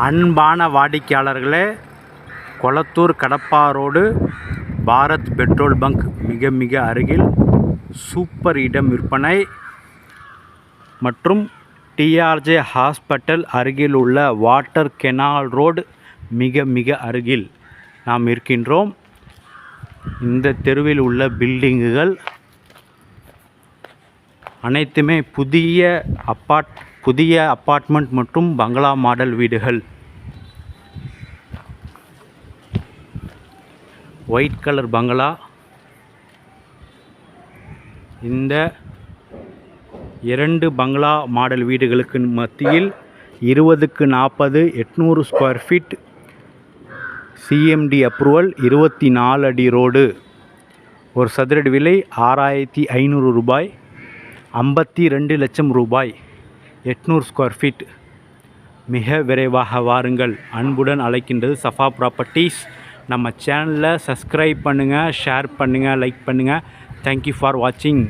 அன்பான வாடிக்கையாளர்களே, Kolathur Kadapa road Bharat petrol bunk மிக மிக அருகில் சூப்பர் இடம் விற்பனை மற்றும் டிஆர்ஜே ஹாஸ்பிட்டல் அருகில் உள்ள வாட்டர் கெனால் ரோடு மிக மிக அருகில் நாம் இருக்கின்றோம். இந்த தெருவில் உள்ள பில்டிங்குகள் அனைத்துமே புதிய அப்பார்ட்மெண்ட் மற்றும் பங்களா மாடல் வீடுகள். ஒயிட் கலர் பங்களா. இந்த 2 பங்களா மாடல் வீடுகளுக்கு மத்தியில் 20க்கு 40 800 ஸ்கொயர் ஃபீட் சிஎம்டி அப்ரூவல் 24 அடி ரோடு. ஒரு சதுரடி விலை 6500 ரூபாய். 52 லட்சம் ரூபாய். 800 ஸ்கொயர் ஃபீட். மிக விரைவாக வாருங்கள். அன்புடன் அழைக்கின்றது சஃபா ப்ராப்பர்ட்டிஸ். நம்ம சேனலில் சப்ஸ்கிரைப் பண்ணுங்கள், ஷேர் பண்ணுங்கள், லைக் பண்ணுங்கள். தேங்க்யூ ஃபார் வாட்சிங்.